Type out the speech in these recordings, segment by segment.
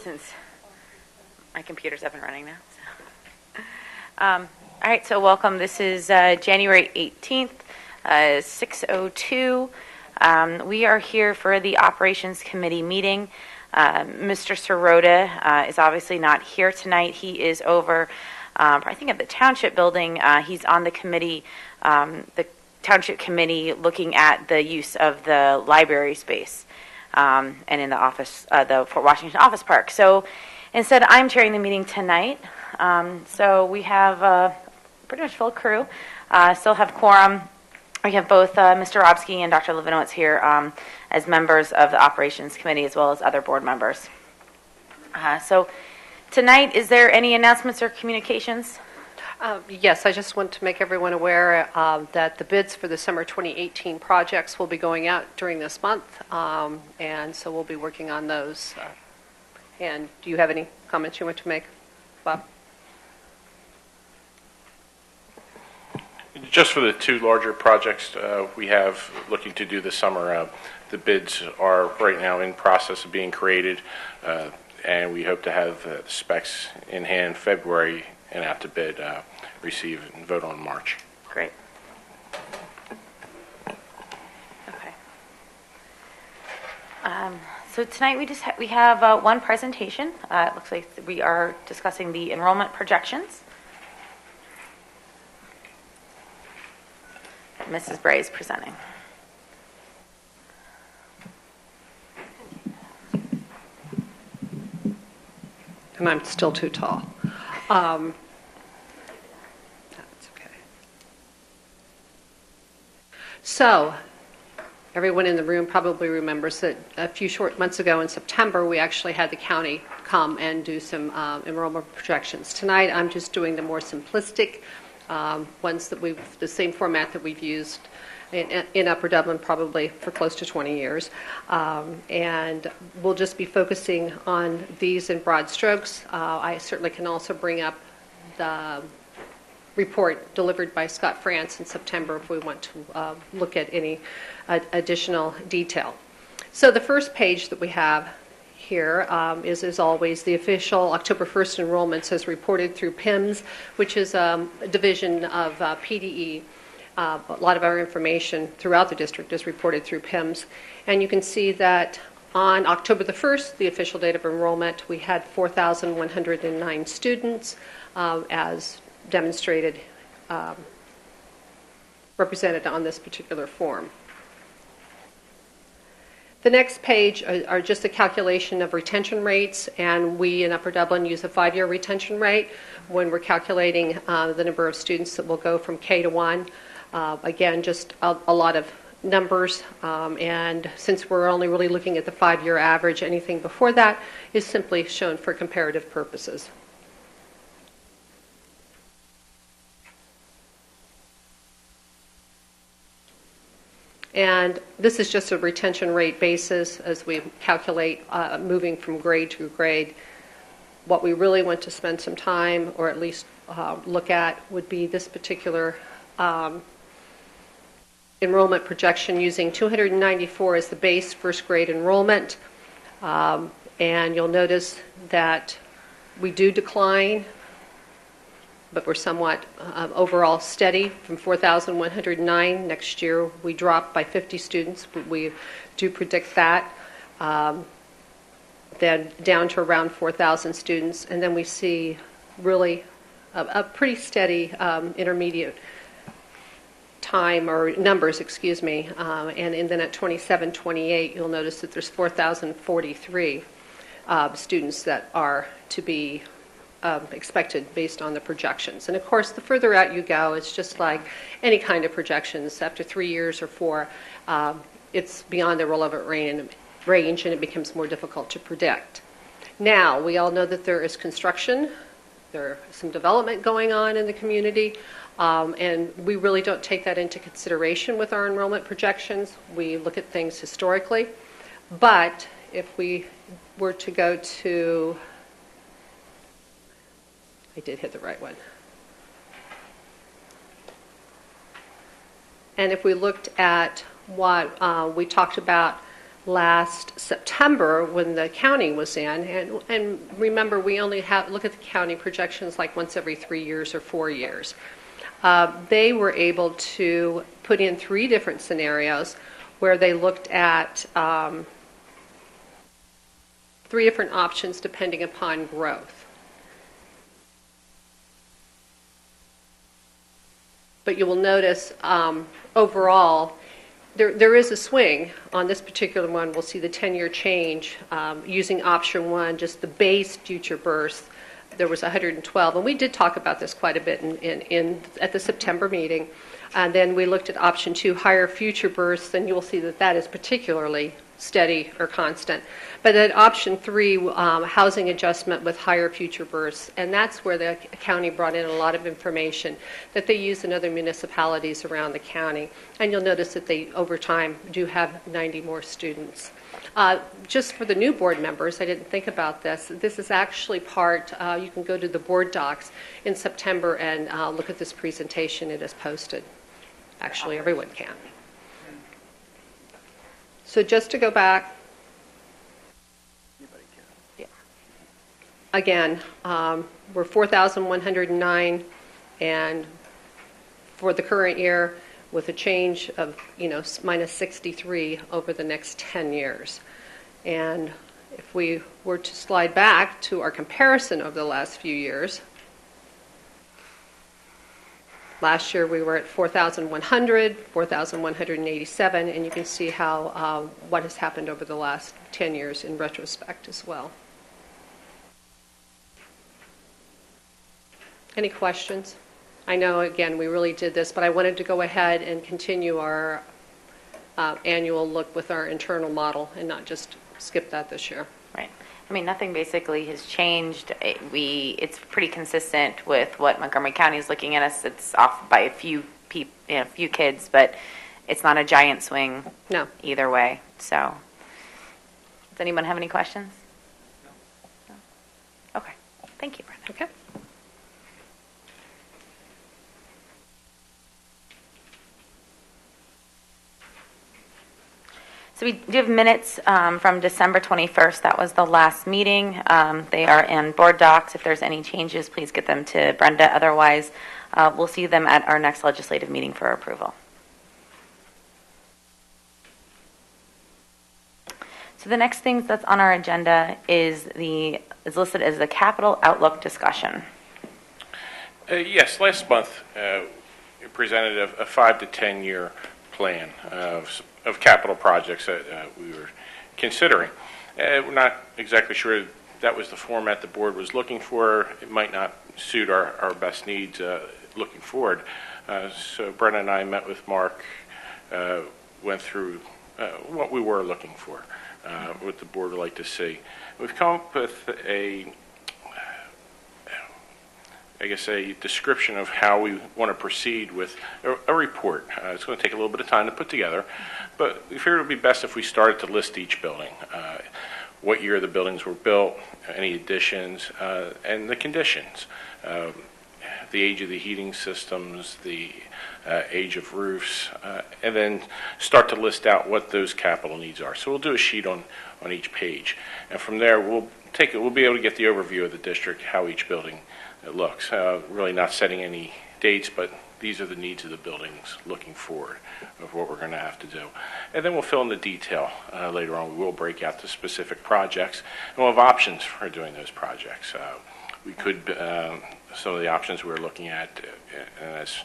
since my computer's up and running now. So. All right, so welcome. This is January 18th, 6:02. We are here for the Operations Committee meeting. Mr. Sirota is obviously not here tonight. He is over, I think, at the Township Building. He's on the committee, the Township Committee, looking at the use of the library space and in the office, the Fort Washington Office Park. So instead, I'm chairing the meeting tonight. So we have a pretty much full crew. Still have quorum. We have both Mr. Robsky and Dr. Levinowitz here as members of the Operations Committee, as well as other board members. So tonight, is there any announcements or communications? Yes, I just want to make everyone aware that the bids for the summer 2018 projects will be going out during this month, and so we'll be working on those. And do you have any comments you want to make, Bob? Just for the two larger projects we have looking to do this summer, the bids are right now in process of being created, and we hope to have the specs in hand February and out to bid, receive and vote on March. Great. Okay. So tonight we have one presentation. It looks like we are discussing the enrollment projections. Mrs. Bray is presenting. And I'm still too tall. That's okay. So, everyone in the room probably remembers that a few short months ago in September, we actually had the county come and do some enrollment projections. Tonight, I'm just doing the more simplistic ones that the same format that we've used in Upper Dublin probably for close to 20 years. And we'll just be focusing on these in broad strokes. I certainly can also bring up the report delivered by Scott France in September if we want to look at any additional detail. So the first page that we have here is, as always, the official October 1st enrollments as reported through PIMS, which is a division of PDE. A lot of our information throughout the district is reported through PIMS. And you can see that on October the 1st, the official date of enrollment, we had 4,109 students as demonstrated, represented on this particular form. The next page are just a calculation of retention rates, and we in Upper Dublin use a 5-year retention rate when we're calculating the number of students that will go from K to 1. Again, just a lot of numbers, and since we're only really looking at the 5-year average, anything before that is simply shown for comparative purposes. And this is just a retention rate basis as we calculate moving from grade to grade. What we really want to spend some time, or at least look at, would be this particular enrollment projection using 294 as the base first grade enrollment. And you'll notice that we do decline, but we're somewhat overall steady from 4,109. Next year, we drop by 50 students. We do predict that. Then down to around 4,000 students. And then we see really a pretty steady intermediate time, or numbers, excuse me. And then at 27, 28, you'll notice that there's 4,043 students that are to be expected based on the projections. And of course, the further out you go, it's just like any kind of projections. After 3 years or 4, it's beyond the relevant range, and it becomes more difficult to predict. Now, we all know that there is construction. There is some development going on in the community, and we really don't take that into consideration with our enrollment projections. We look at things historically. But if we were to go to, I did hit the right one. And if we looked at what we talked about last September when the county was in. And remember, we only look at the county projections like once every 3 years or 4 years. They were able to put in 3 different scenarios where they looked at 3 different options depending upon growth. But you will notice overall, there is a swing. On this particular one, we'll see the 10-year change using option 1, just the base future burst. There was 112, and we did talk about this quite a bit at the September meeting. And then we looked at option 2, higher future bursts, and you will see that that is particularly steady or constant. But then option 3, housing adjustment with higher future bursts, and that's where the county brought in a lot of information that they use in other municipalities around the county. And you'll notice that they, over time, do have 90 more students. Just for the new board members, I didn't think about this. This is actually part, you can go to the board docs in September and look at this presentation. It is posted. Actually, everyone can. So just to go back, again, we're 4,109, and for the current year, with a change of, minus 63 over the next 10 years. And if we were to slide back to our comparison over the last few years, last year we were at 4,100, 4,187, and you can see how what has happened over the last 10 years in retrospect as well. Any questions? I know, again, we really did this, but I wanted to go ahead and continue our annual look with our internal model and not just skip that this year. Right. I mean, nothing basically has changed. It's pretty consistent with what Montgomery County is looking at us. It's off by a few kids, but it's not a giant swing. No. Either way. So, does anyone have any questions? No. Okay. Thank you, Brenda. Okay. So we do have minutes from December 21st. That was the last meeting. They are in board docs. If there's any changes, please get them to Brenda. Otherwise, we'll see them at our next legislative meeting for approval. So the next thing that's on our agenda is listed as the capital outlook discussion. Yes, last month we presented a 5 to 10 year plan of capital projects that we were considering. We're not exactly sure that was the format the board was looking for. It might not suit our best needs looking forward. So Brenda and I met with Mark, went through what we were looking for, what the board would like to see. We've come up with a description of how we want to proceed with a report. It's going to take a little bit of time to put together, but we figured it would be best if we started to list each building, what year the buildings were built, any additions, and the conditions, the age of the heating systems, the age of roofs, and then start to list out what those capital needs are. So we'll do a sheet on each page, and from there we'll be able to get the overview of the district, how each building looks. Really not setting any dates, but these are the needs of the buildings looking forward of what we're going to have to do. And then we'll fill in the detail later on. We will break out the specific projects, and we'll have options for doing those projects. We could, some of the options we're looking at, as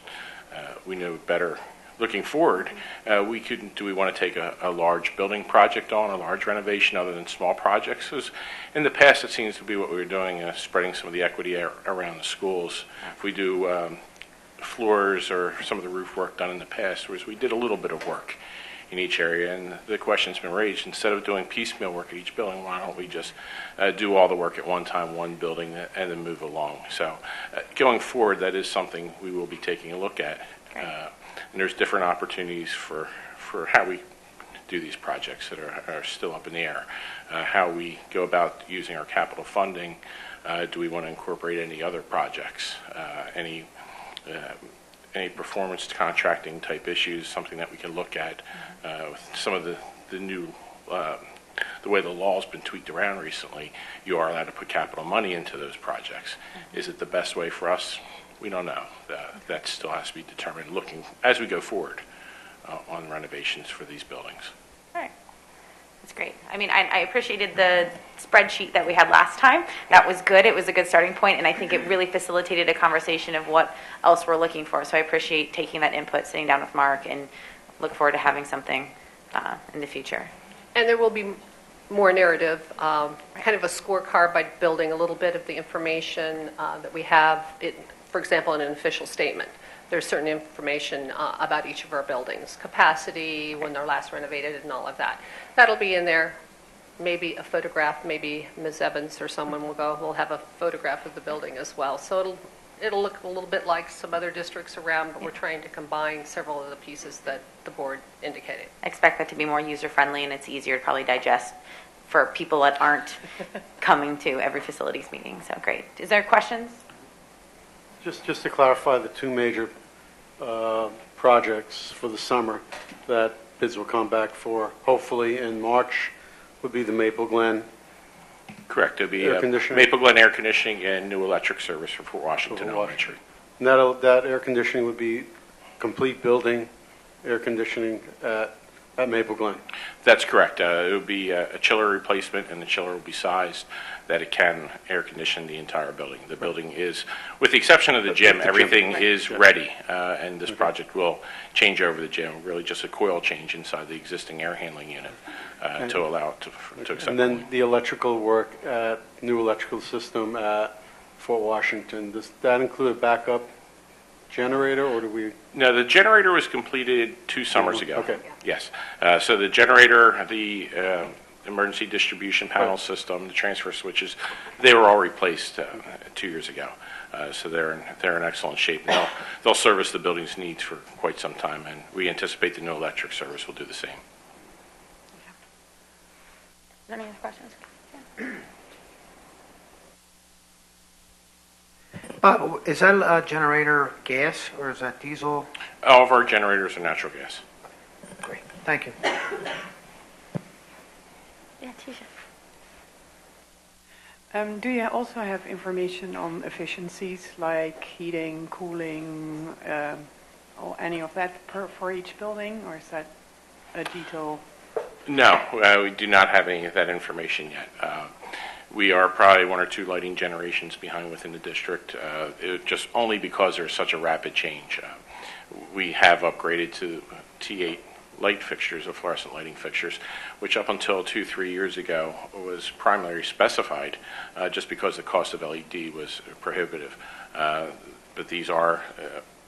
we know better looking forward, do we want to take a large building project on, a large renovation other than small projects? Because in the past it seems to be what we were doing, spreading some of the equity around the schools. If we do floors or some of the roof work done in the past, whereas we did a little bit of work in each area, and the question's been raised, instead of doing piecemeal work at each building, why don't we just do all the work at one time, one building, and then move along? So going forward, that is something we will be taking a look at. And there's different opportunities for how we do these projects that are still up in the air. How we go about using our capital funding. Do we want to incorporate any other projects? Any performance contracting type issues, something that we can look at with some of the new the way the law's been tweaked around recently, you are allowed to put capital money into those projects. Is it the best way for us? We don't know. That still has to be determined looking as we go forward on renovations for these buildings. All right. That's great. I mean, I appreciated the spreadsheet that we had last time. That was good. It was a good starting point, and I think it really facilitated a conversation of what else we're looking for. So I appreciate taking that input, sitting down with Mark, and look forward to having something in the future. And there will be more narrative, kind of a scorecard by building a little bit of the information that we have, for example, in an official statement. There's certain information about each of our buildings, capacity, when they're last renovated, and all of that. That'll be in there. Maybe a photograph, maybe Ms. Evans or someone will have a photograph of the building as well. So it'll look a little bit like some other districts around, but we're trying to combine several of the pieces that the board indicated. I expect that to be more user-friendly, and it's easier to probably digest for people that aren't coming to every facilities meeting. So great. Is there questions? Just to clarify, the two major projects for the summer that bids will come back for, hopefully in March, would be the Maple Glen. Correct. It'll be Air conditioning? Maple Glen air conditioning and new electric service for Fort Washington For Elementary. And that air conditioning would be complete building air conditioning at Maple Glen. That's correct. It would be a chiller replacement, and the chiller will be sized that it can air condition the entire building. The building is, with the exception of the gym, everything is ready, and this project will change over the gym, really just a coil change inside the existing air handling unit to allow it to accept. And then the electrical work at new electrical system at Fort Washington, does that include a backup generator, or do we? No, the generator was completed 2 summers ago. Okay. Yes. So the generator, the emergency distribution panel system, the transfer switches, they were all replaced 2 years ago. So they're in excellent shape. They'll service the building's needs for quite some time, and we anticipate the new electric service will do the same. Is there any other questions? Is that generator gas or is that diesel? All of our generators are natural gas. Great, thank you. Yeah, Tisha. Do you also have information on efficiencies like heating, cooling, or any of that for each building, or is that a detail? No, we do not have any of that information yet. We are probably 1 or 2 lighting generations behind within the district, just only because there's such a rapid change. We have upgraded to T8 light fixtures, or fluorescent lighting fixtures, which up until 2-3 years ago was primarily specified just because the cost of LED was prohibitive. But these are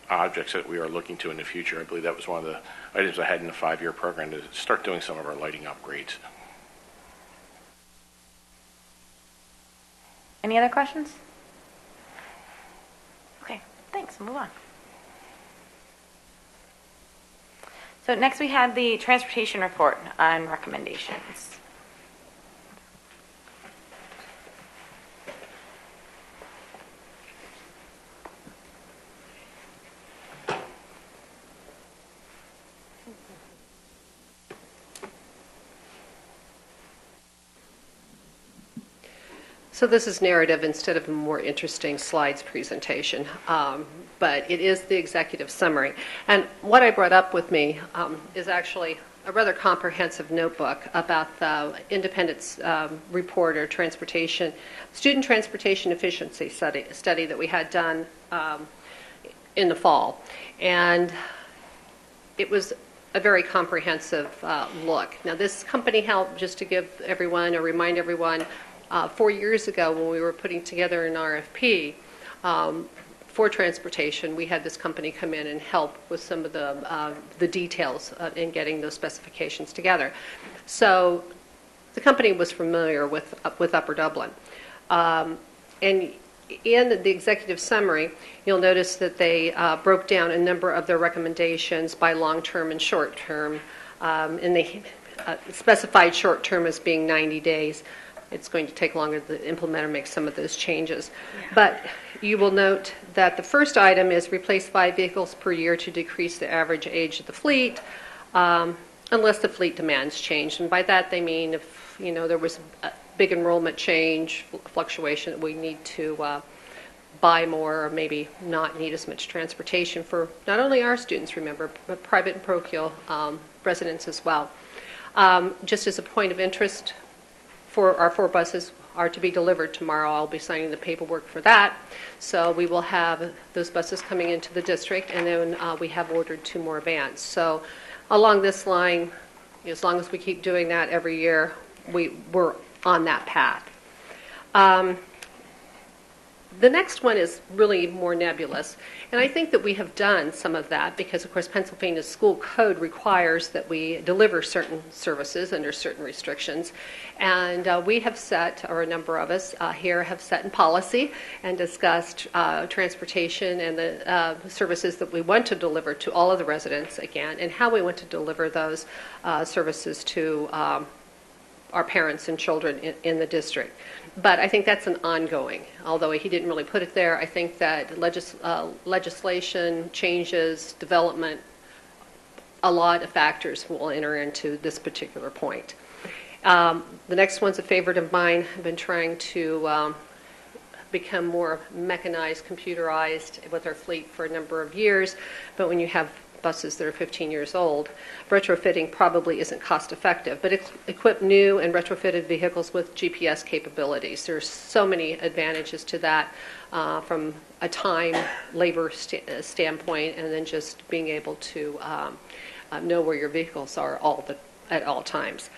objects that we are looking to in the future. I believe that was one of the items I had in the 5-year program to start doing some of our lighting upgrades. Any other questions? Okay, thanks. We'll move on. So next we had the transportation report on recommendations. So this is narrative instead of a more interesting slides presentation, but it is the executive summary. And what I brought up with me is actually a rather comprehensive notebook about the independent report or student transportation efficiency study that we had done in the fall. And it was a very comprehensive look. Now this company helped, just to give everyone or remind everyone, 4 years ago when we were putting together an RFP for transportation, we had this company come in and help with some of the details in getting those specifications together. So the company was familiar with Upper Dublin. And in the executive summary, you'll notice that they broke down a number of their recommendations by long-term and short-term, and they specified short-term as being 90 days. It's going to take longer to implement or make some of those changes. Yeah. But you will note that the first item is replace 5 vehicles per year to decrease the average age of the fleet. unless the fleet demands change. And by that they mean if, there was a big enrollment change, fluctuation, we need to buy more or maybe not need as much transportation for not only our students, remember, but private and parochial residents as well. Just as a point of interest, for our 4 buses are to be delivered tomorrow. I'll be signing the paperwork for that. So we will have those buses coming into the district, and then we have ordered 2 more vans. So along this line, as long as we keep doing that every year, we're on that path. The next one is really more nebulous, and I think that we have done some of that because, of course, Pennsylvania's school code requires that we deliver certain services under certain restrictions, and we have set, or a number of us here have set in policy and discussed transportation and the services that we want to deliver to all of the residents again, and how we want to deliver those services to our parents and children in the district. But I think that's an ongoing, although he didn't really put it there. I think that legislation, changes, development, a lot of factors will enter into this particular point. The next one's a favorite of mine. I've been trying to become more mechanized, computerized with our fleet for a number of years, but when you have buses that are 15 years old, retrofitting probably isn't cost effective, but equip new and retrofitted vehicles with GPS capabilities. There's so many advantages to that from a time, labor standpoint, and then just being able to know where your vehicles are at all times.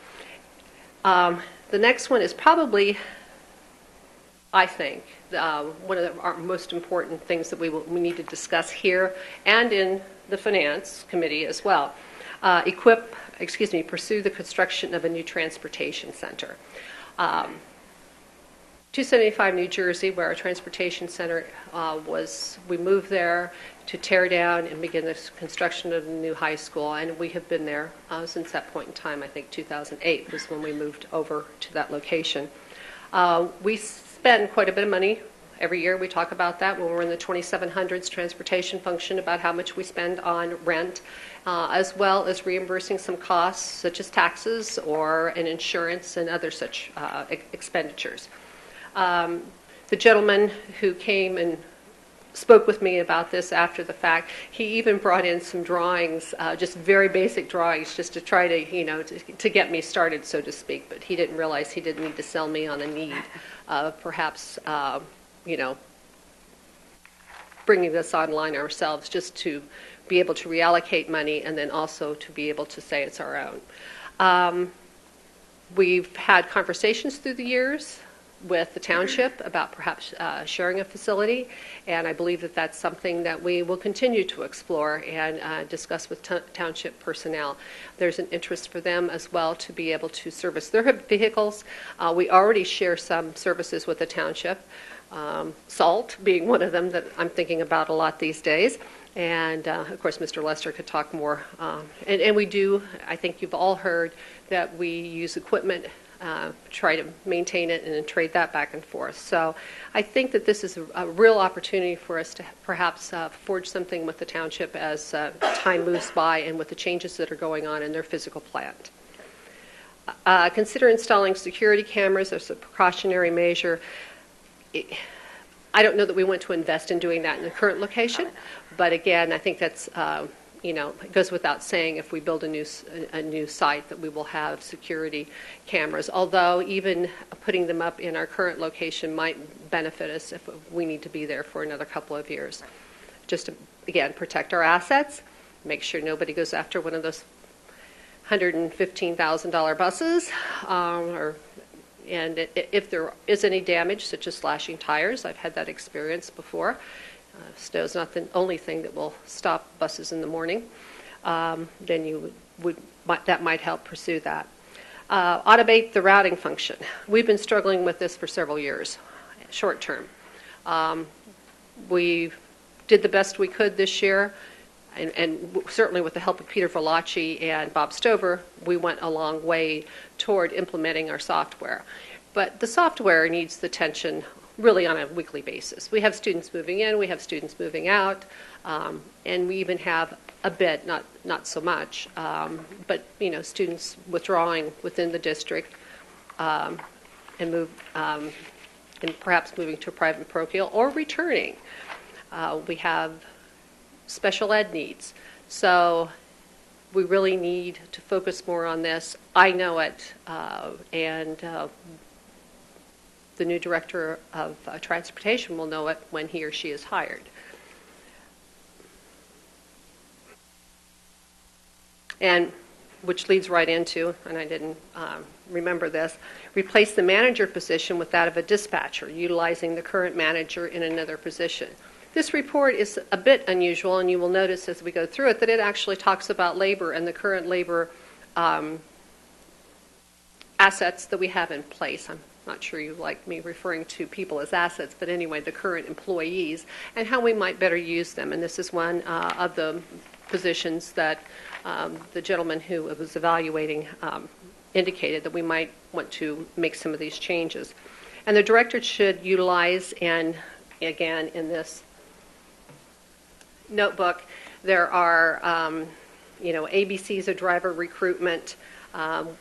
The next one is probably, I think, one of our most important things that we need to discuss here and in the Finance Committee as well. Pursue the construction of a new transportation center. 275 New Jersey, where our transportation center was, we moved there to tear down and begin the construction of the new high school, and we have been there since that point in time. I think 2008 was when we moved over to that location. We spend quite a bit of money. Every year we talk about that when we're in the 2700s transportation function, about how much we spend on rent, as well as reimbursing some costs such as taxes or an insurance and other such expenditures. The gentleman who came and spoke with me about this after the fact, he even brought in some drawings, just very basic drawings, just to try to, to get me started, so to speak. But he didn't realize he didn't need to sell me on a need of perhaps bringing this online ourselves, just to be able to reallocate money and then also to be able to say it's our own. We've had conversations through the years with the township about perhaps sharing a facility, and I believe that that's something that we will continue to explore and discuss with township personnel. There's an interest for them as well to be able to service their vehicles. We already share some services with the township, SALT being one of them that I'm thinking about a lot these days. And, of course, Mr. Lester could talk more. And we do, I think you've all heard that we use equipment, try to maintain it, and then trade that back and forth. So I think that this is a real opportunity for us to perhaps forge something with the township as time moves by and with the changes that are going on in their physical plant. Consider installing security cameras as a precautionary measure. I don't know that we want to invest in doing that in the current location, but again, I think that's, it goes without saying if we build a new site that we will have security cameras, although even putting them up in our current location might benefit us if we need to be there for another couple of years. Just to, again, protect our assets, make sure nobody goes after one of those $115,000 buses, and if there is any damage, such as slashing tires, I've had that experience before. Snow's not the only thing that will stop buses in the morning. Then that might help pursue that. Automate the routing function. We've been struggling with this for several years, short term. We did the best we could this year, and certainly with the help of Peter Valachi and Bob Stover, we went a long way toward implementing our software. But the software needs the attention really on a weekly basis. We have students moving in, we have students moving out, and we even have a bit, not so much, but students withdrawing within the district and perhaps moving to a private parochial or returning. We have special ed needs. So we really need to focus more on this. I know it, and the new director of transportation will know it when he or she is hired. And which leads right into, and I didn't remember this, replace the manager position with that of a dispatcher, utilizing the current manager in another position. This report is a bit unusual, and you will notice as we go through it that it actually talks about labor and the current labor assets that we have in place. I'm not sure you like me referring to people as assets, but anyway, the current employees and how we might better use them. And this is one of the positions that the gentleman who was evaluating indicated that we might want to make some of these changes. And the director should utilize, and again in this notebook, there are ABCs of driver recruitment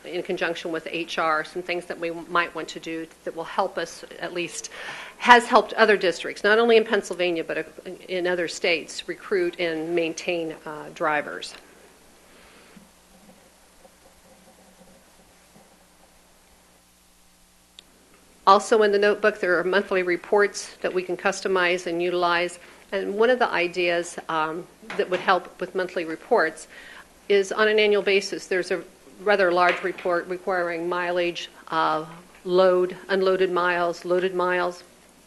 in conjunction with HR, some things that we might want to do that will help us, at least has helped other districts, not only in Pennsylvania but in other states, recruit and maintain drivers. Also in the notebook, there are monthly reports that we can customize and utilize. And one of the ideas that would help with monthly reports is on an annual basis, there's a rather large report requiring mileage, load, unloaded miles, loaded miles,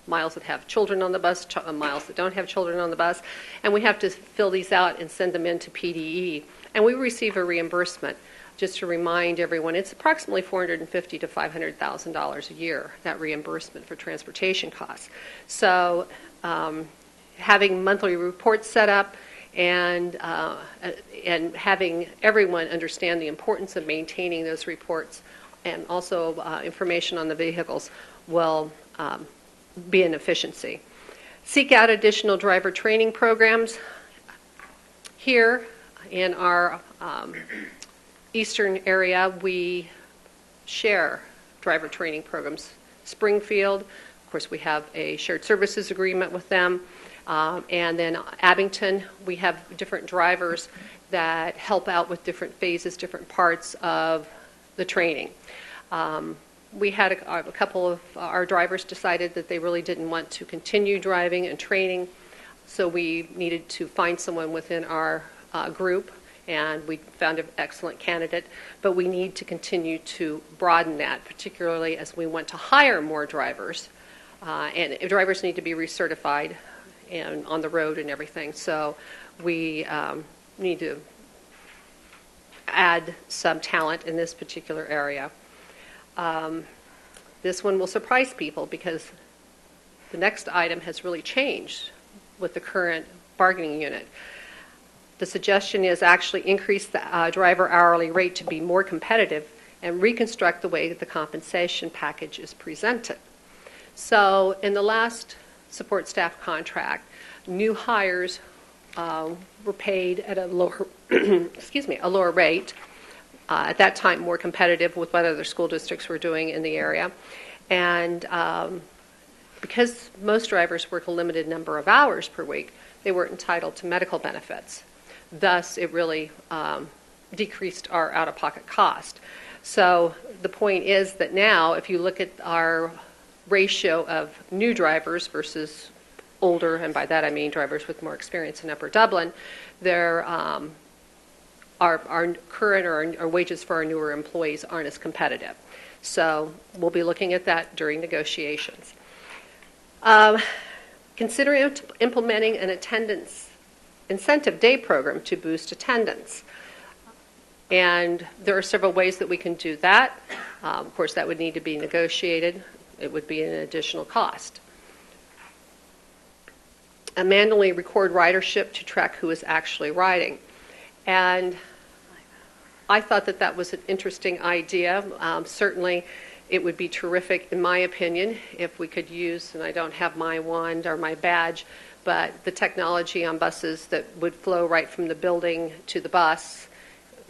miles that have children on the bus, miles that don't have children on the bus. And we have to fill these out and send them into PDE. And we receive a reimbursement. Just to remind everyone, it's approximately $450,000 to $500,000 a year, that reimbursement for transportation costs. So having monthly reports set up and having everyone understand the importance of maintaining those reports and also information on the vehicles will be an efficiency. Seek out additional driver training programs. Here in our eastern area, we share driver training programs. Springfield, of course, we have a shared services agreement with them. And then Abington, we have different drivers that help out with different phases, different parts of the training. We had a couple of our drivers decided that they really didn't want to continue driving and training, so we needed to find someone within our group, and we found an excellent candidate, but we need to continue to broaden that, particularly as we want to hire more drivers, and drivers need to be recertified and on the road and everything. So we need to add some talent in this particular area. This one will surprise people because the next item has really changed with the current bargaining unit. The suggestion is actually increase the driver hourly rate to be more competitive and reconstruct the way that the compensation package is presented. So in the last support staff contract, new hires were paid at a lower, a lower rate. At that time, more competitive with what other school districts were doing in the area, and because most drivers work a limited number of hours per week, they weren't entitled to medical benefits. Thus, it really decreased our out-of-pocket cost. So the point is that now, if you look at our ratio of new drivers versus older, and by that I mean drivers with more experience in Upper Dublin, our current or our wages for our newer employees aren't as competitive. So we'll be looking at that during negotiations. Consider implementing an attendance incentive day program to boost attendance. And there are several ways that we can do that. Of course, that would need to be negotiated. It would be an additional cost. Manually record ridership to track who is actually riding. And I thought that that was an interesting idea. Certainly, It would be terrific, in my opinion, if we could use, and I don't have my wand or my badge, but the technology on buses that would flow right from the building to the bus,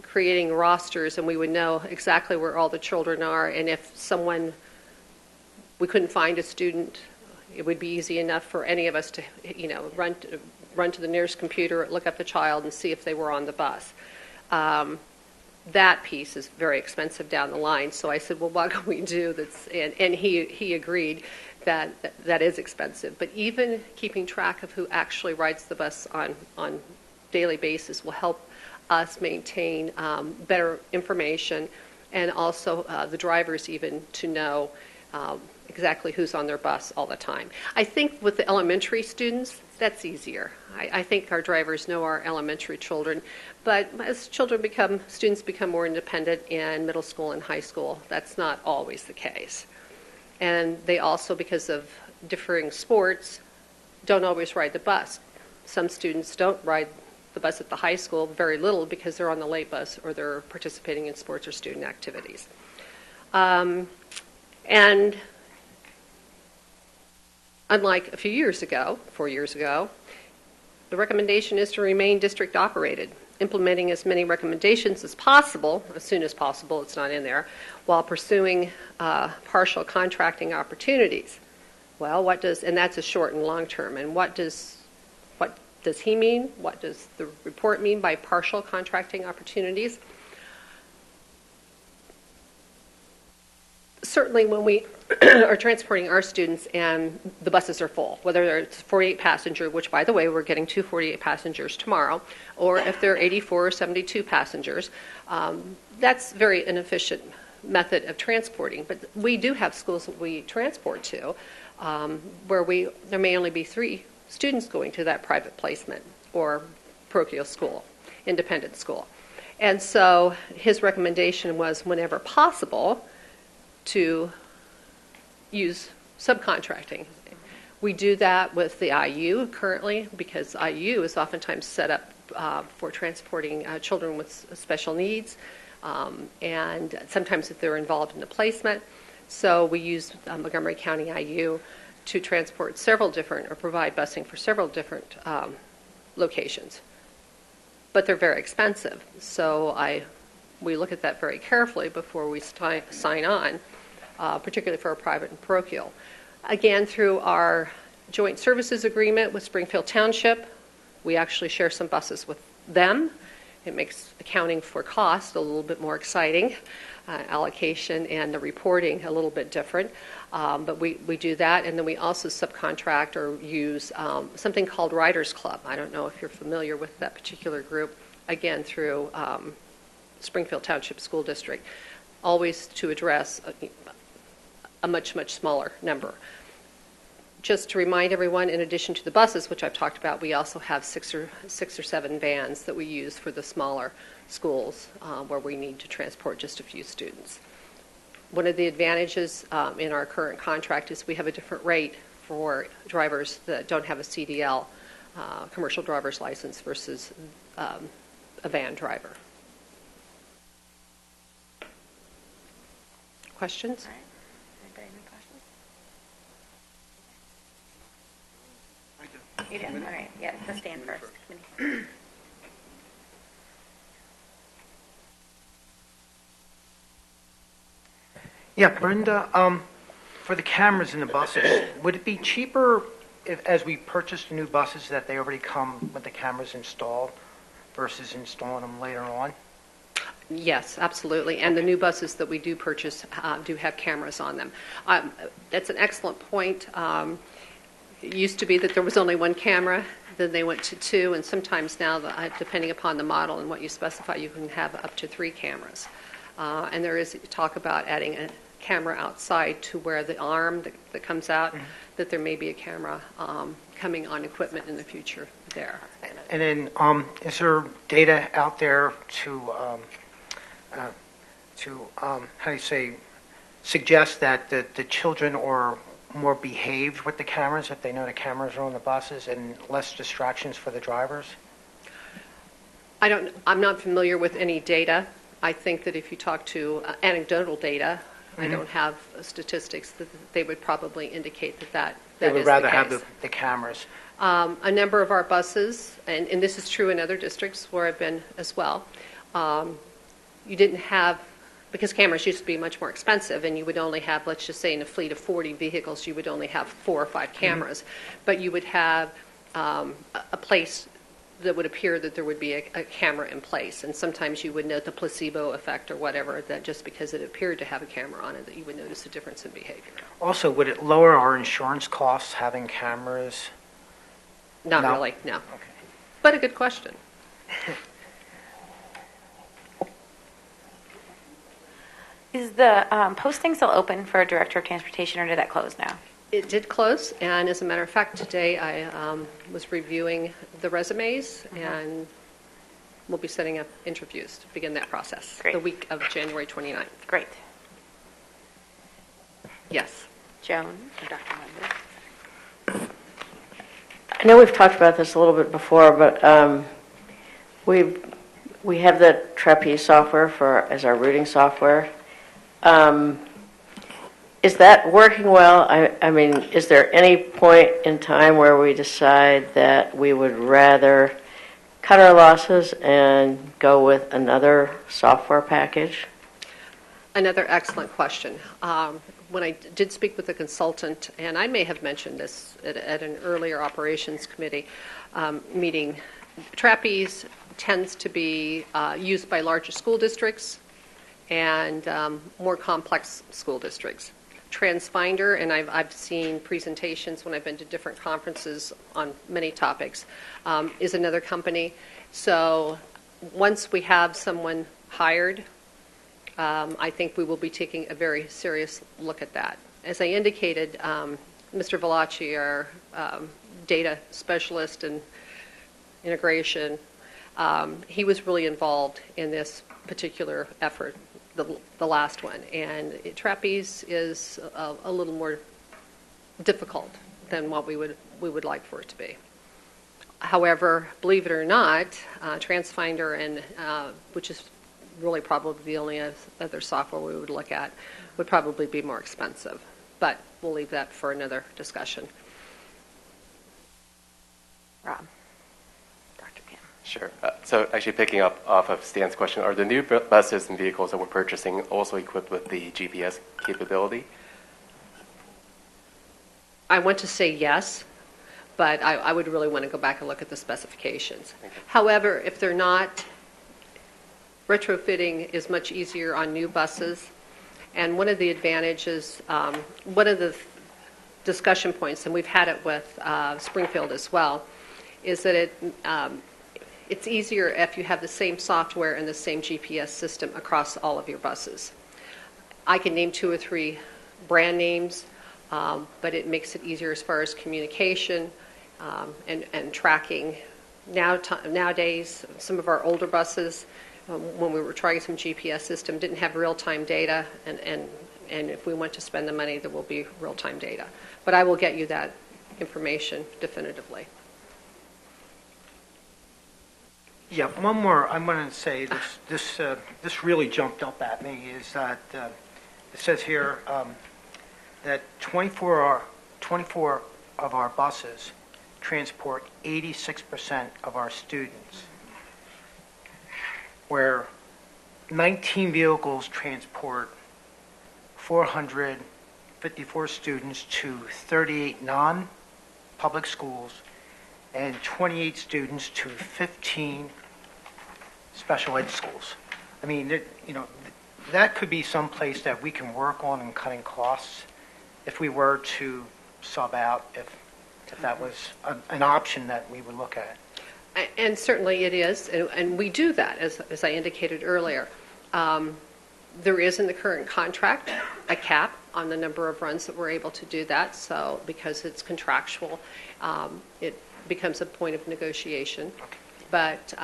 creating rosters, and we would know exactly where all the children are, and if we couldn't find a student, it would be easy enough for any of us to, run to the nearest computer, look up the child, and see if they were on the bus. That piece is very expensive down the line. So I said, well, what can we do? And he agreed that is expensive. But even keeping track of who actually rides the bus on daily basis will help us maintain better information, and also the drivers even to know exactly who's on their bus all the time. I think with the elementary students, that's easier. I think our drivers know our elementary children, but as students become more independent in middle school and high school, that's not always the case. And they also, because of differing sports, don't always ride the bus. Some students don't ride the bus at the high school, very little, because they're on the late bus or they're participating in sports or student activities. And unlike a few years ago, 4 years ago, the recommendation is to remain district operated, implementing as many recommendations as possible, as soon as possible, it's not in there, while pursuing partial contracting opportunities. Well, and that's a short and long term, and what does he mean? What does the report mean by partial contracting opportunities? Certainly when we are transporting our students and the buses are full, whether it's 48 passenger, which by the way, we're getting 2 48 passengers tomorrow, or if they're 84 or 72 passengers, that's very inefficient method of transporting. But we do have schools that we transport to where there may only be 3 students going to that private placement or parochial school, independent school. And so his recommendation was, whenever possible, to use subcontracting. We do that with the IU currently, because IU is oftentimes set up for transporting children with special needs, and sometimes if they're involved in the placement. So we use Montgomery County IU to transport or provide busing for several different locations. But they're very expensive, so we look at that very carefully before we sign on, particularly for a private and parochial. Again, through our joint services agreement with Springfield Township, we actually share some buses with them. It makes accounting for cost a little bit more exciting, allocation and the reporting a little bit different. But we do that, and then we also subcontract or use something called Riders Club. I don't know if you're familiar with that particular group, again, through Springfield Township School District, always to address a much, much smaller number. Just to remind everyone, in addition to the buses, which I've talked about, we also have six or seven vans that we use for the smaller schools where we need to transport just a few students. One of the advantages in our current contract is we have a different rate for drivers that don't have a CDL, commercial driver's license, versus a van driver. Questions? Anybody have any questions? You do? All right. Yeah, let's stand first. Yeah, Brenda, for the cameras in the buses, would it be cheaper as we purchase the new buses that they already come with the cameras installed versus installing them later on? Yes, absolutely. And the new buses that we do purchase do have cameras on them. That's an excellent point. It used to be that there was only one camera, then they went to 2, and sometimes now, depending upon the model and what you specify, you can have up to 3 cameras. And there is talk about adding a camera outside to where the arm that comes out, that there may be a camera coming on equipment in the future there. And then, is there data out there to how do you say, suggest that the children are more behaved with the cameras if they know the cameras are on the buses and less distractions for the drivers? I'm not familiar with any data. I think that if you talk to anecdotal data, I don't have statistics that they would probably indicate that They is would the rather have case. the cameras. A number of our buses, and this is true in other districts where I've been as well, you didn't have, because cameras used to be much more expensive, and you would only have, let's just say in a fleet of 40 vehicles, you would only have 4 or 5 cameras. But you would have a place that would appear that there would be a camera in place. And sometimes you would note the placebo effect or whatever, that just because it appeared to have a camera on it, that you would notice a difference in behavior. Also, would it lower our insurance costs having cameras? Not No? really, no. Okay. But a good question. Is the posting still open for Director of Transportation, or did that close now? It did close, and as a matter of fact, today I was reviewing the resumes, and we'll be setting up interviews to begin that process. Great. The week of January 29th. Great. Yes. Joan or Dr. Mundy? I know we've talked about this a little bit before, but we have the Trapeze software as our routing software. Is that working well? I mean, is there any point in time where we decide that we would rather cut our losses and go with another software package? Another excellent question. When I did speak with the consultant, and I may have mentioned this at an earlier operations committee meeting, Trapeze tends to be used by larger school districts and more complex school districts. TransFinder, and I've seen presentations when I've been to different conferences on many topics, is another company. So once we have someone hired, I think we will be taking a very serious look at that. As I indicated, Mr. Velacci, our data specialist and integration, he was really involved in this particular effort, the last one. And Trapeze is a little more difficult than what we would like for it to be. However, believe it or not, TransFinder, and which is really probably the only other software we would look at, would probably be more expensive. But we'll leave that for another discussion. Rob. Dr. Kim. Sure. So actually picking up off of Stan's question, are the new buses and vehicles that we're purchasing also equipped with the GPS capability? I want to say yes, but I would really want to go back and look at the specifications. However, if they're not, retrofitting is much easier on new buses. And one of the advantages, one of the discussion points, and we've had it with Springfield as well, is that it's easier if you have the same software and the same GPS system across all of your buses. I can name 2 or 3 brand names, but it makes it easier as far as communication and tracking. Nowadays, some of our older buses, when we were trying some GPS system, didn't have real-time data, and if we want to spend the money, there will be real-time data. But I will get you that information definitively. Yeah, one more. I'm going to say this really jumped up at me is that it says here that 24 of our buses transport 86% of our students, where 19 vehicles transport 454 students to 38 non-public schools and 28 students to 15 special ed schools. I mean, that could be some place that we can work on in cutting costs if we were to sub out, if that was an option that we would look at. And certainly it is, and we do that, as I indicated earlier. There is in the current contract a cap on the number of runs that we're able to do that, so because it's contractual, it becomes a point of negotiation. But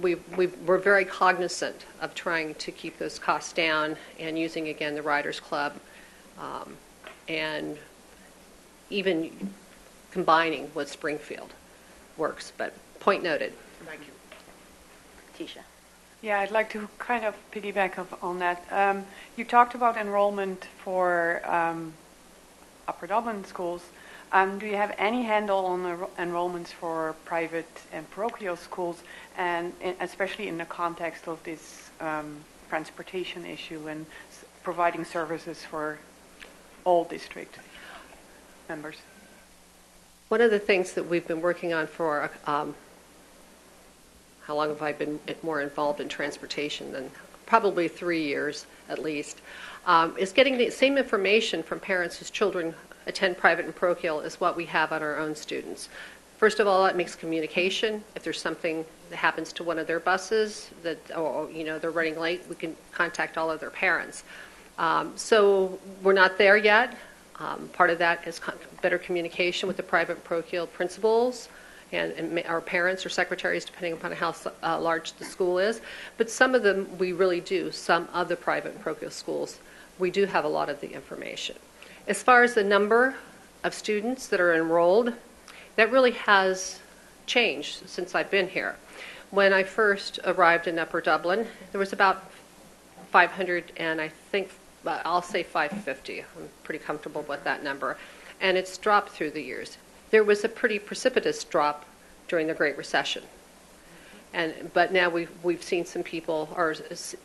we're very cognizant of trying to keep those costs down and using, again, the Riders Club and even combining with Springfield works. But point noted. Thank you. Tisha. Yeah, I'd like to kind of piggyback on that. You talked about enrollment for Upper Dublin schools. Do you have any handle on the enrollments for private and parochial schools, and especially in the context of this transportation issue and providing services for all district members? One of the things that we've been working on for, how long have I been more involved in transportation than probably 3 years at least, is getting the same information from parents whose children attend private and parochial as what we have on our own students. First of all, it makes communication. If there's something that happens to one of their buses that, or they're running late, we can contact all of their parents. So we're not there yet. Part of that is better communication with the private and parochial principals and our parents or secretaries, depending upon how large the school is. But some of them we really do. Some of the private and parochial schools, we do have a lot of the information. As far as the number of students that are enrolled, that really has changed since I've been here. When I first arrived in Upper Dublin, there was about 500, and I think I'll say 550. I'm pretty comfortable with that number. And it's dropped through the years. There was a pretty precipitous drop during the Great Recession. But now we've seen some people, or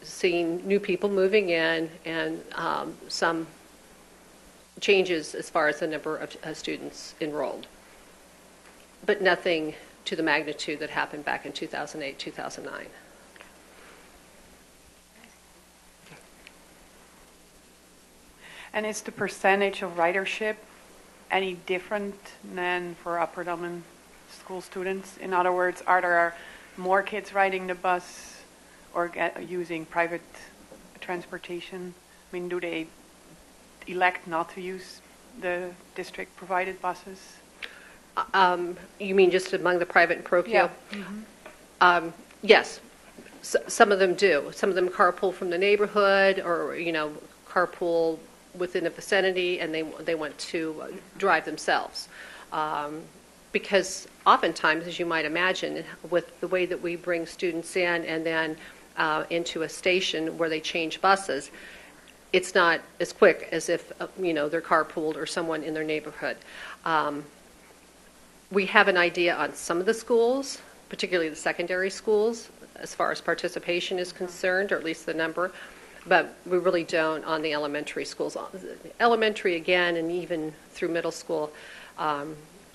seen new people moving in, and some changes as far as the number of students enrolled. But nothing to the magnitude that happened back in 2008, 2009. And is the percentage of ridership any different than for Upper Dublin school students? In other words, are there more kids riding the bus or using private transportation? I mean, do they elect not to use the district-provided buses? You mean just among the private and parochial? Yeah. Mm-hmm. Yes, some of them do. Some of them carpool from the neighborhood, or carpool within a vicinity, and they want to drive themselves. Because oftentimes, as you might imagine, with the way that we bring students in and then into a station where they change buses, it's not as quick as if they're carpooled or someone in their neighborhood. We have an idea on some of the schools, particularly the secondary schools, as far as participation is concerned, or at least the number, but we really don't on the elementary schools. Elementary, again, and even through middle school,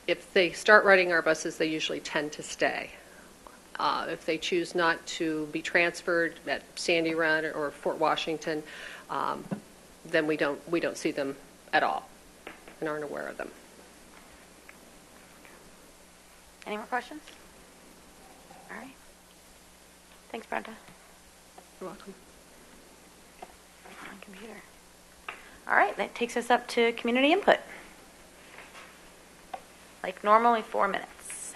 if they start riding our buses, they usually tend to stay. If they choose not to be transferred at Sandy Run or Fort Washington, then we don't see them at all and aren't aware of them. Any more questions? All right. Thanks, Brenda. You're welcome. On computer. All right, that takes us up to community input. Like normally 4 minutes.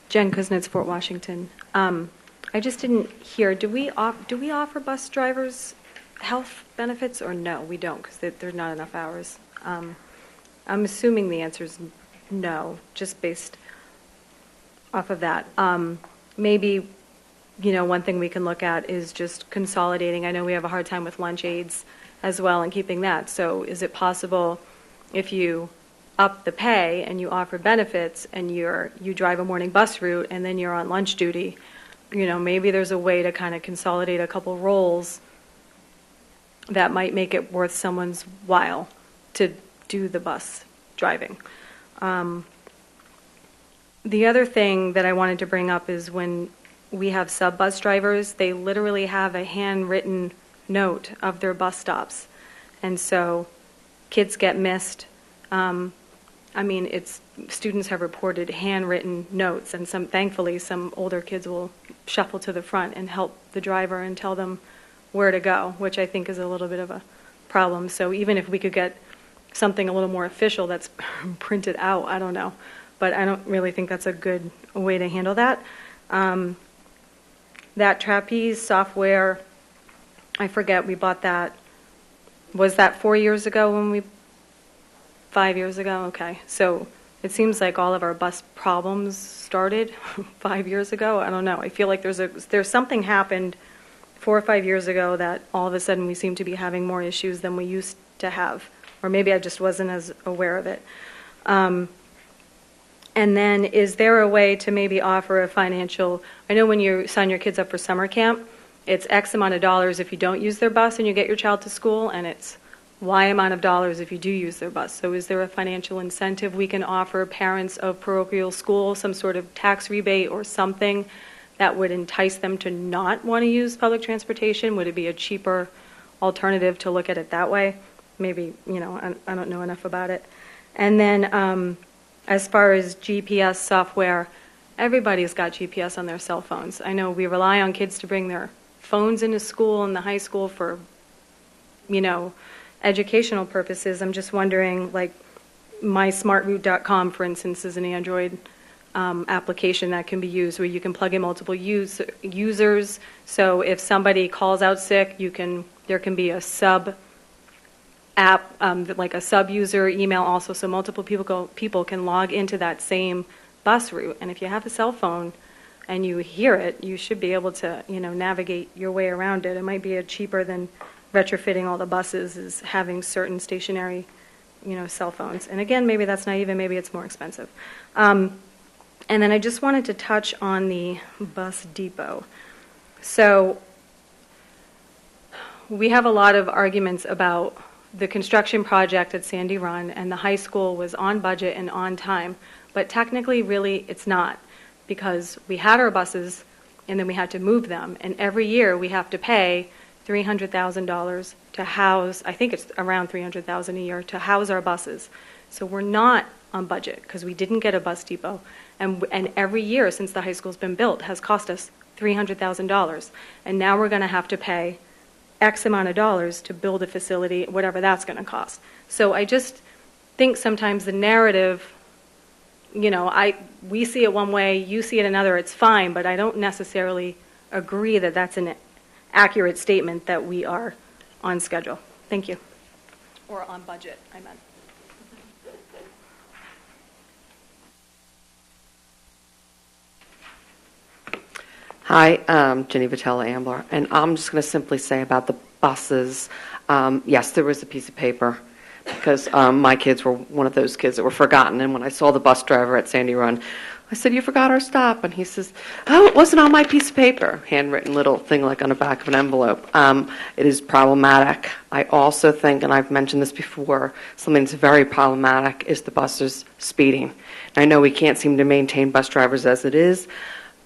Jen Kuznets, Fort Washington. I just didn't hear. Do we offer bus drivers health benefits or no? We don't, because there's not enough hours. I'm assuming the answer is no, just based off of that. Maybe, one thing we can look at is just consolidating. I know we have a hard time with lunch aids as well and keeping that. So is it possible if you up the pay and you offer benefits and you drive a morning bus route and then you're on lunch duty, maybe there's a way to kind of consolidate a couple roles that might make it worth someone's while to do the bus driving. The other thing that I wanted to bring up is when we have sub-bus drivers, they literally have a handwritten note of their bus stops. And so kids get missed. Students have reported handwritten notes, and thankfully some older kids will shuffle to the front and help the driver and tell them where to go, which I think is a little bit of a problem. So even if we could get something a little more official that's printed out, I don't know. But I don't really think that's a good way to handle that. That Trapeze software, I forget, we bought that. Was that 4 years ago 5 years ago? Okay. So It seems like all of our bus problems started 5 years ago. I don't know. I feel like there's something happened 4 or 5 years ago that all of a sudden we seem to be having more issues than we used to have, or maybe I just wasn't as aware of it. And then, is there a way to maybe offer a financial? I know when you sign your kids up for summer camp, it's X amount of dollars if you don't use their bus and you get your child to school, and it's Y amount of dollars if you do use their bus. So is there a financial incentive we can offer parents of parochial school, some sort of tax rebate or something that would entice them to not want to use public transportation? Would it be a cheaper alternative to look at it that way? Maybe, I don't know enough about it. And then as far as GPS software, everybody's got GPS on their cell phones. I know we rely on kids to bring their phones into school and the high school for, educational purposes. I'm just wondering, like, mysmartroute.com, for instance, is an Android application that can be used where you can plug in multiple users. So if somebody calls out sick, there can be a sub app, like a sub user email also, so multiple people can log into that same bus route. And if you have a cell phone and you hear it, you should be able to, navigate your way around it. It might be cheaper than retrofitting all the buses, is having certain stationary, cell phones. And again, maybe that's not even, maybe it's more expensive. And then I just wanted to touch on the bus depot. So we have a lot of arguments about the construction project at Sandy Run, and the high school was on budget and on time. But technically, really, it's not, because we had our buses and then we had to move them. And every year we have to pay $300,000 to house, I think it's around $300,000 a year, to house our buses. So we're not on budget because we didn't get a bus depot. And every year since the high school's been built has cost us $300,000. And now we're going to have to pay X amount of dollars to build a facility, whatever that's going to cost. So I just think sometimes the narrative, we see it one way, you see it another, it's fine, but I don't necessarily agree that that's an accurate statement that we are on schedule. Thank you. Or on budget, I meant. Hi, Jenny Vitella Ambler, and I'm just going to simply say about the buses, yes, there was a piece of paper, because my kids were one of those kids that were forgotten, and when I saw the bus driver at Sandy Run, I said, "You forgot our stop," and he says, "Oh, it wasn't on my piece of paper," handwritten little thing like on the back of an envelope. It is problematic. I also think, and I've mentioned this before, something that's very problematic is the buses speeding. And I know we can't seem to maintain bus drivers as it is,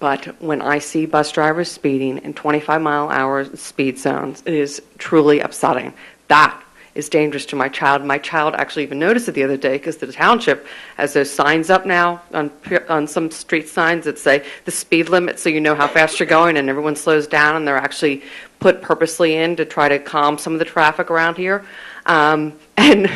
but when I see bus drivers speeding in 25-mile-an-hour speed zones, it is truly upsetting. That is dangerous to my child. My child actually even noticed it the other day because the township has those signs up now on some street signs that say the speed limit so you know how fast you're going, and everyone slows down, and they're actually put purposely in to try to calm some of the traffic around here. And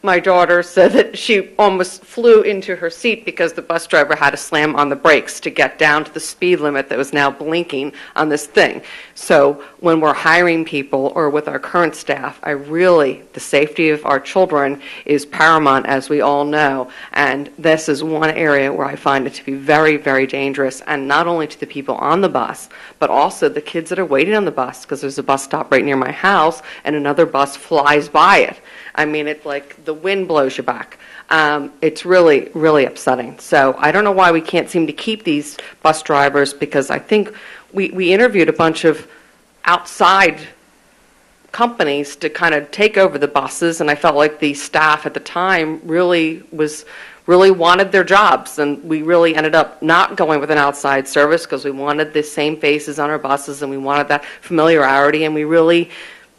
my daughter said that she almost flew into her seat because the bus driver had to slam on the brakes to get down to the speed limit that was now blinking on this thing. So when we're hiring people or with our current staff, the safety of our children is paramount, as we all know. And this is one area where I find it to be very, very dangerous, and not only to the people on the bus, but also the kids that are waiting on the bus, because there's a bus stop right near my house and another bus flies by it. I mean, it's like the wind blows you back. It's really, really upsetting. So I don't know why we can't seem to keep these bus drivers, because I think we interviewed a bunch of outside companies to kind of take over the buses, and I felt like the staff at the time really wanted their jobs, and we really ended up not going with an outside service because we wanted the same faces on our buses and we wanted that familiarity, and we really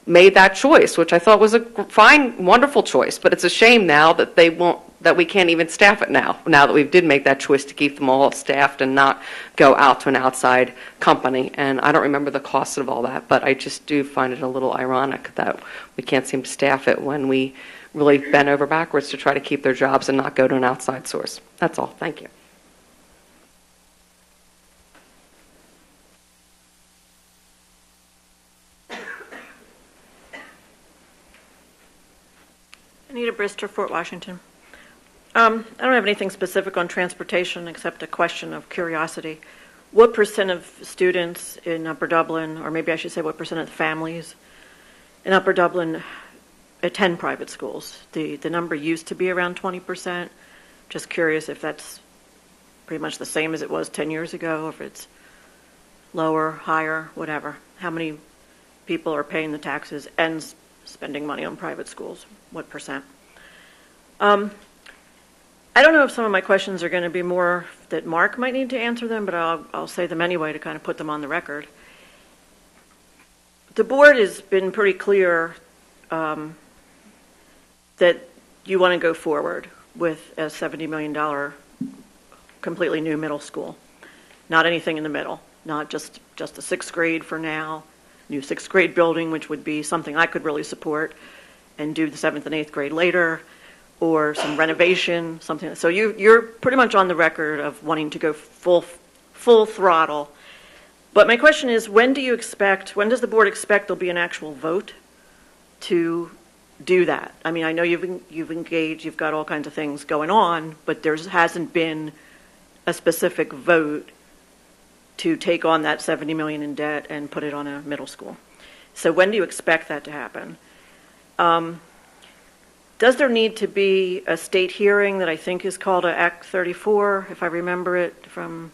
made that choice, which I thought was a fine, wonderful choice. But it's a shame now that we can't even staff it now that we did make that choice to keep them all staffed and not go out to an outside company. And I don't remember the cost of all that, but I just do find it a little ironic that we can't seem to staff it when we really bent over backwards to try to keep their jobs and not go to an outside source. That's all. Thank you. Anita Brister, Fort Washington. I don't have anything specific on transportation except a question of curiosity. What percent of students in Upper Dublin, or maybe I should say what percent of the families in Upper Dublin attend private schools? The number used to be around 20%. Just curious if that's pretty much the same as it was 10 years ago, if it's lower, higher, whatever. How many people are paying the taxes and spending money on private schools? What percent? I don't know if some of my questions are going to be more that Mark might need to answer them, but I'll say them anyway to kind of put them on the record. The board has been pretty clear that you want to go forward with a $70 million completely new middle school. Not anything in the middle, not just a sixth grade for now, new sixth grade building, which would be something I could really support, and do the seventh and eighth grade later, or some renovation, something. So you're pretty much on the record of wanting to go full throttle. But my question is, when does the board expect there'll be an actual vote to do that? I mean, I know you've engaged, you've got all kinds of things going on, but there hasn't been a specific vote to take on that $70 million in debt and put it on a middle school. So when do you expect that to happen? Does there need to be a state hearing that I think is called a Act 34, if I remember it from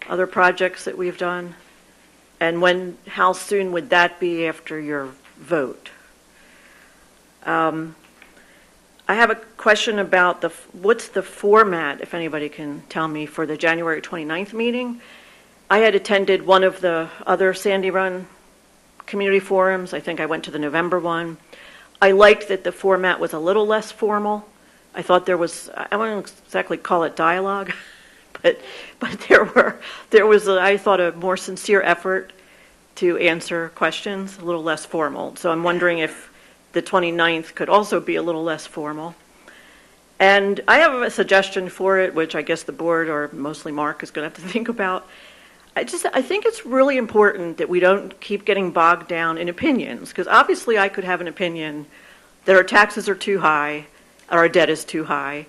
other projects that we've done? And how soon would that be after your vote? I have a question about what's the format, if anybody can tell me, for the January 29th meeting. I had attended one of the other Sandy Run community forums. I think I went to the November one. I liked that the format was a little less formal. I thought there was, I wouldn't exactly call it dialogue, but there was, I thought, a more sincere effort to answer questions, a little less formal. So I'm wondering if the 29th could also be a little less formal. And I have a suggestion for it, which I guess the board, or mostly Mark, is going to have to think about. I think it's really important that we don't keep getting bogged down in opinions, because obviously I could have an opinion that our taxes are too high, or our debt is too high,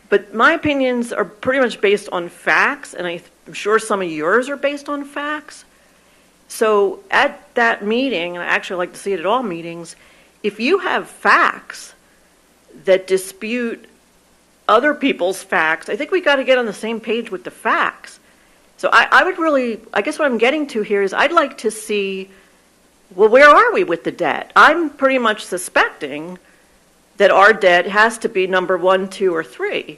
but my opinions are pretty much based on facts, and I'm sure some of yours are based on facts. So at that meeting, and I actually like to see it at all meetings, if you have facts that dispute other people's facts, I think we got to get on the same page with the facts. So I would really, I guess what I'm getting to here is I'd like to see, well, where are we with the debt? I'm pretty much suspecting that our debt has to be number 1, 2, or 3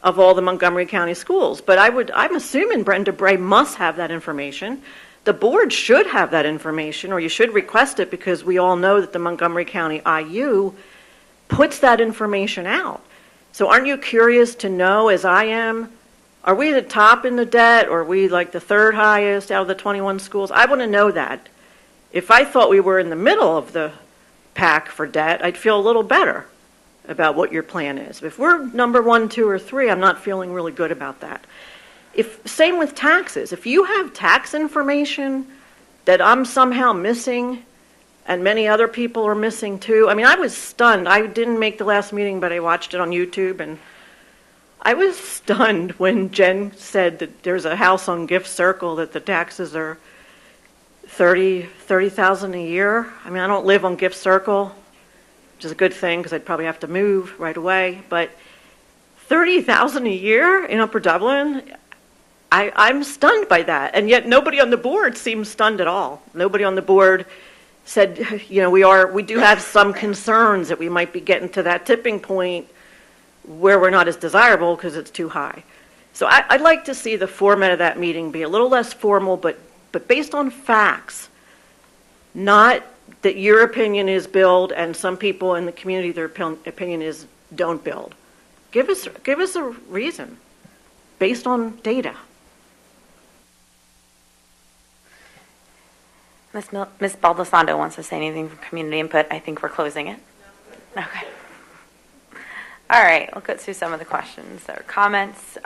of all the Montgomery County schools. But I'm assuming Brenda Bray must have that information. The board should have that information, or you should request it, because we all know that the Montgomery County IU puts that information out. So aren't you curious to know, as I am, are we the top in the debt, or are we like the third highest out of the 21 schools? I want to know that. If I thought we were in the middle of the pack for debt, I'd feel a little better about what your plan is. If we're number 1, 2, or 3, I'm not feeling really good about that. Same with taxes. If you have tax information that I'm somehow missing, and many other people are missing too, I mean, I was stunned. I didn't make the last meeting, but I watched it on YouTube, and I was stunned when Jen said that there's a house on Gift Circle that the taxes are $30,000 a year. I mean, I don't live on Gift Circle, which is a good thing because I'd probably have to move right away. But $30,000 a year in Upper Dublin, I'm stunned by that. And yet nobody on the board seems stunned at all. Nobody on the board said, you know, we do have some concerns that we might be getting to that tipping point where we're not as desirable because it's too high. So I'd like to see the format of that meeting be a little less formal, but based on facts, not that your opinion is build and some people in the community, their opinion is don't build. Give us a reason based on data. Ms. Baldessando wants to say anything from community input. I think we're closing it. Okay. All right, we'll go through some of the questions or comments.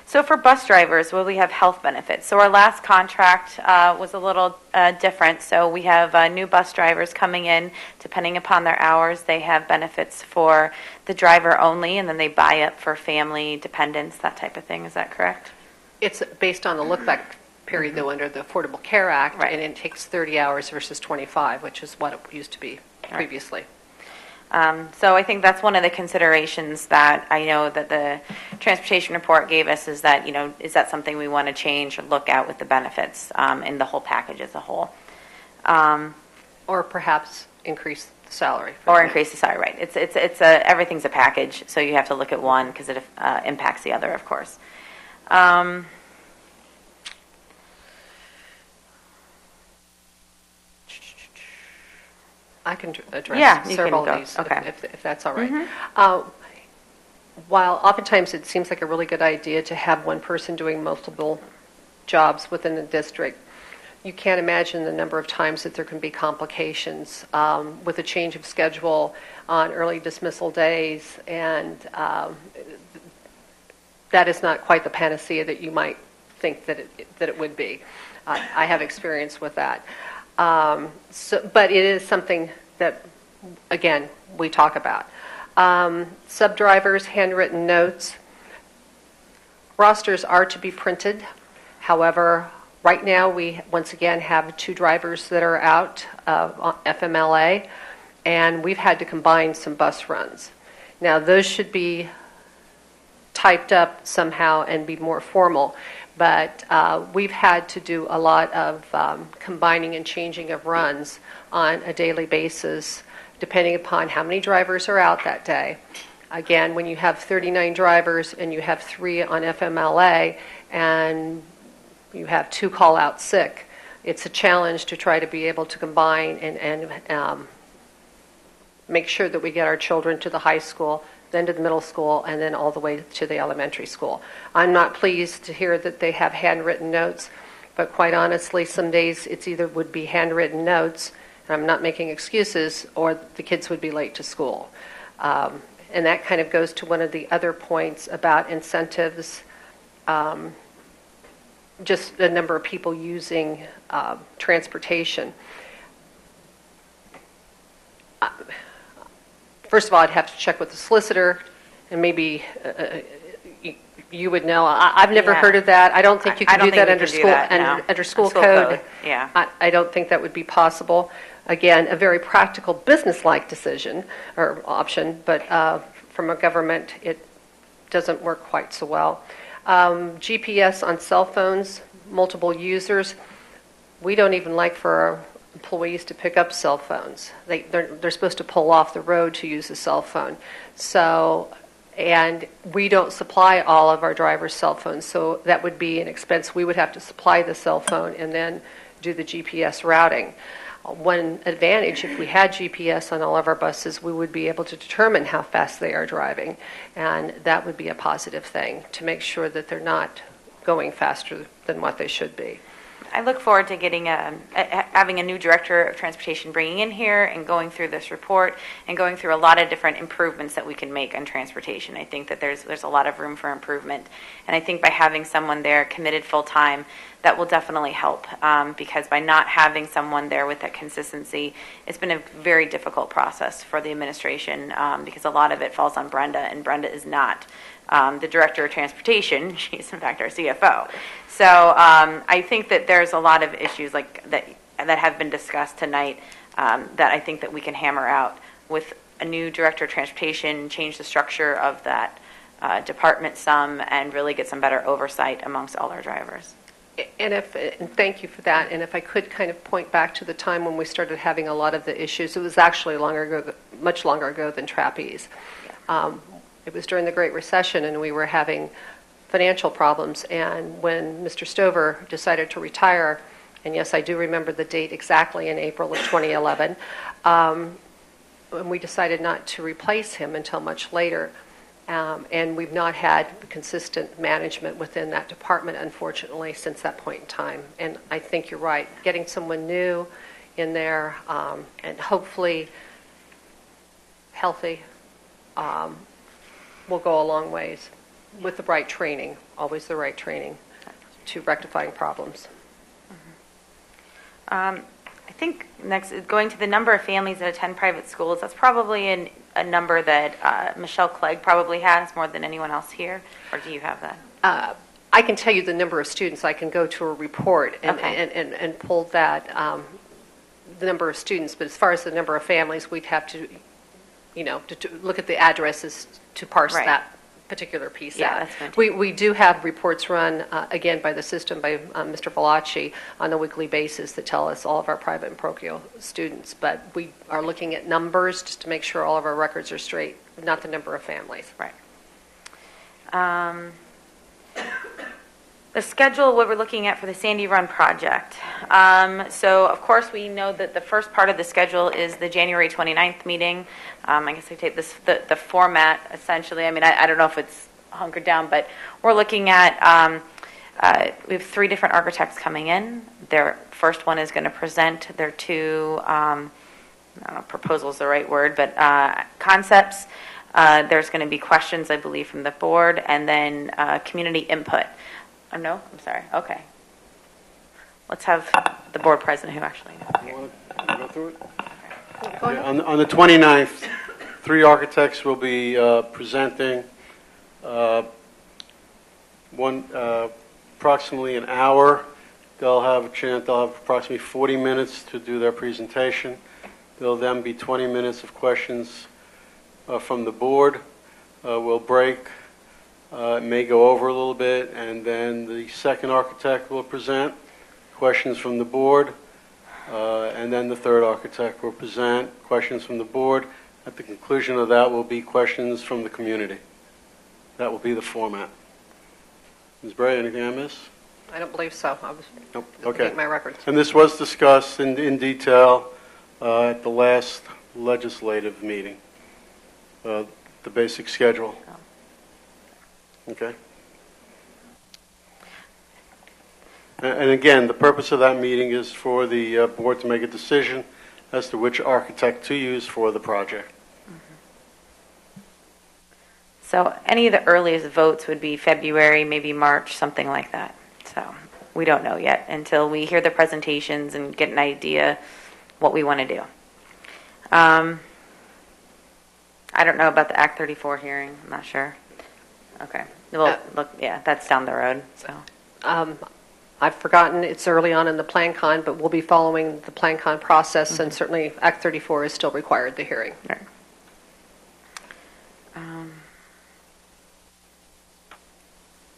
So for bus drivers, will we have health benefits? So our last contract was a little different. So we have new bus drivers coming in. Depending upon their hours, they have benefits for the driver only, and then they buy up for family, dependents, that type of thing. Is that correct? It's based on the look-back period, though, under the Affordable Care Act, Right. and it takes 30 hours versus 25, which is what it used to be previously. So I think that's one of the considerations that I know that the transportation report gave us is that, is that something we want to change or look at with the benefits in the whole package as a whole? Or perhaps increase the salary. Or increase the salary, right. Everything's a package, so you have to look at one because it impacts the other, of course. I can address Yeah, you several can of go. these, Okay. if that's all right. While oftentimes it seems like a really good idea to have one person doing multiple jobs within the district, you can't imagine the number of times that there can be complications with a change of schedule on early dismissal days, and that is not quite the panacea that you might think that it would be. I have experience with that. But it is something that, again, we talk about. Sub-drivers, handwritten notes. Rosters are to be printed. However, right now we, once again, have 2 drivers that are out on FMLA, and we've had to combine some bus runs. Now, those should be typed up somehow and be more formal. But we've had to do a lot of combining and changing of runs on a daily basis, depending upon how many drivers are out that day. Again, when you have 39 drivers and you have 3 on FMLA and you have 2 call out sick, it's a challenge to try to be able to combine and make sure that we get our children to the high school, then to the middle school, and then all the way to the elementary school. I'm not pleased to hear that they have handwritten notes, but quite honestly, some days it's either would be handwritten notes, and I'm not making excuses, or the kids would be late to school. And that kind of goes to one of the other points about incentives, just the number of people using transportation. First of all, I'd have to check with the solicitor, and maybe you would know. I've never heard of that. I don't think you can do that under school code. Yeah. I don't think that would be possible. Again, a very practical business-like decision or option, but from a government, it doesn't work quite so well. GPS on cell phones, multiple users. We don't even like for our employees to pick up cell phones. They're supposed to pull off the road to use a cell phone. So, and we don't supply all of our drivers' cell phones, so that would be an expense. We would have to supply the cell phone and then do the GPS routing. One advantage, if we had GPS on all of our buses, we would be able to determine how fast they are driving, and that would be a positive thing to make sure that they're not going faster than what they should be. I look forward to getting having a new director of transportation bringing in here and going through this report and going through a lot of different improvements that we can make on transportation. I think that there's a lot of room for improvement, and I think by having someone there committed full time, that will definitely help, because by not having someone there with that consistency, it's been a very difficult process for the administration, because a lot of it falls on Brenda, and Brenda is not the director of transportation. She's in fact our CFO. So I think that there's a lot of issues like that have been discussed tonight that I think that we can hammer out with a new director of transportation, change the structure of that department some, and really get some better oversight amongst all our drivers. And thank you for that. And if I could kind of point back to the time when we started having a lot of the issues, it was actually much longer ago than trapeze. It was during the Great Recession, and we were having financial problems. And when Mr. Stover decided to retire, and yes, I do remember the date exactly, in April of 2011, and we decided not to replace him until much later. And we've not had consistent management within that department, unfortunately, since that point in time. And I think you're right. Getting someone new in there and hopefully healthy will go a long ways. with the right training, always the right training to rectifying problems. I think next, going to the number of families that attend private schools, that's probably a number that Michelle Clegg probably has more than anyone else here, or do you have that? I can tell you the number of students. I can go to a report and, Okay. and pull that, the number of students, but as far as the number of families, we'd have to, to look at the addresses to parse Right. that particular piece Yeah, out. that's fantastic. We do have reports run, again, by the system, by Mr. Valachi, on a weekly basis that tell us all of our private and parochial students, but we are looking at numbers just to make sure all of our records are straight, not the number of families. Right. The schedule, what we're looking at for the Sandy Run project. So, of course, we know that the first part of the schedule is the January 29th meeting. I guess I take this, the format, essentially. I mean, I don't know if it's hunkered down, but we're looking at, we have 3 different architects coming in. Their first one is going to present their 2, I don't know if proposal is the right word, but concepts. There's going to be questions, I believe, from the board, and then community input. Oh, no? I'm sorry. Okay. Let's have the board president who actually knows. You want to go through it? Yeah, on the 29th, 3 architects will be presenting. One approximately an hour. They'll have approximately 40 minutes to do their presentation. There'll then be 20 minutes of questions from the board. We'll break. It may go over a little bit, and then the second architect will present questions from the board, and then the third architect will present questions from the board. At the conclusion of that will be questions from the community. That will be the format. Ms. Bray, anything I missed? I don't believe so. I was Nope. looking Okay. at my records. And this was discussed in detail at the last legislative meeting, the basic schedule. Okay. And again, the purpose of that meeting is for the board to make a decision as to which architect to use for the project. So any of the earliest votes would be February, maybe March, something like that. So we don't know yet until we hear the presentations and get an idea what we want to do. I don't know about the Act 34 hearing. I'm not sure. Okay. Well, look, yeah, that's down the road. So I've forgotten, it's early on in the Plan Con, but we'll be following the Plan Con process, and certainly Act 34 is still required, the hearing. Right.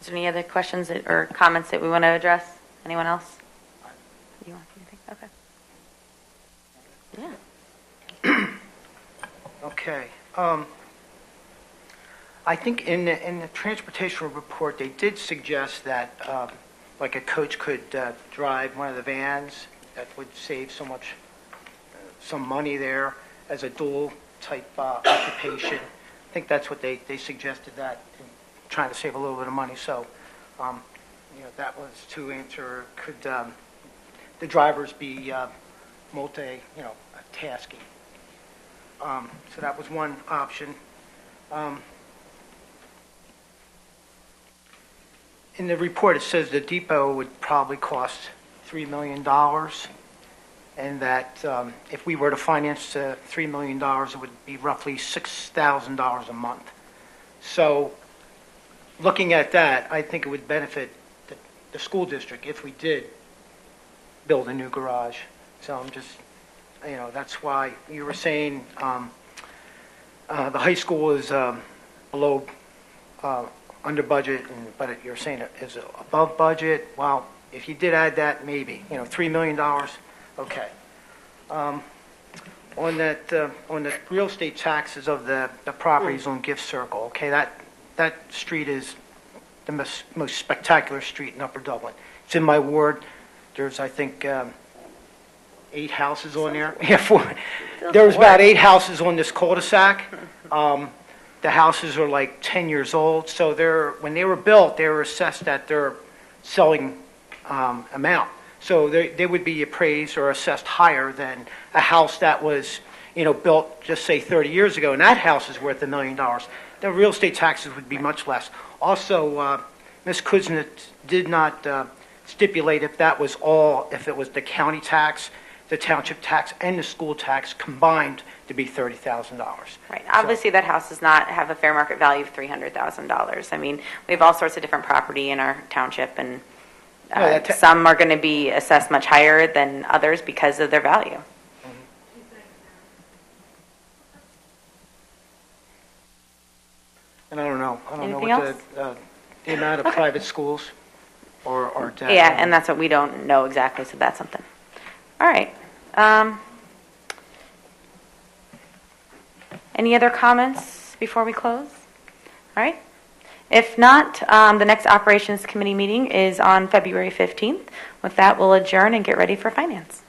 Is there any other questions or comments that we want to address? Anyone else? You want anything? Okay. Yeah. Okay. I think in the transportation report, they did suggest that, like a coach could drive one of the vans. That would save some money there as a dual type occupation. I think that's what they suggested, that, trying to save a little bit of money. So, that was to answer, could the drivers be tasking? So that was one option. In the report, it says the depot would probably cost $3 million, and that if we were to finance $3 million, it would be roughly $6,000 a month. So looking at that, I think it would benefit the school district if we did build a new garage. So I'm just, that's why you were saying the high school is below, under budget, but you're saying it is above budget. Well, if you did add that, maybe, $3 million, okay. On the real estate taxes of the properties on Gift Circle, okay, that street is the most spectacular street in Upper Dublin. It's in my ward. There's, I think, 8 houses on there. Yeah, 4. There's about 8 houses on this cul-de-sac. The houses are like 10 years old, so when they were built, they were assessed at their selling amount. So they would be appraised or assessed higher than a house that was, built, just say 30 years ago, and that house is worth $1 million, the real estate taxes would be much less. Also, Ms. Kuznets did not stipulate if that was all, if it was the county tax, the township tax, and the school tax combined to be $30,000. Right. Obviously, that house does not have a fair market value of $300,000. I mean, we have all sorts of different property in our township, and some are going to be assessed much higher than others because of their value. And I don't know Anything what else? the amount of private schools or debt. Yeah, and that's what we don't know exactly, so that's something. All right. Any other comments before we close? All right. If not, the next Operations Committee meeting is on February 15th. With that, we'll adjourn and get ready for finance.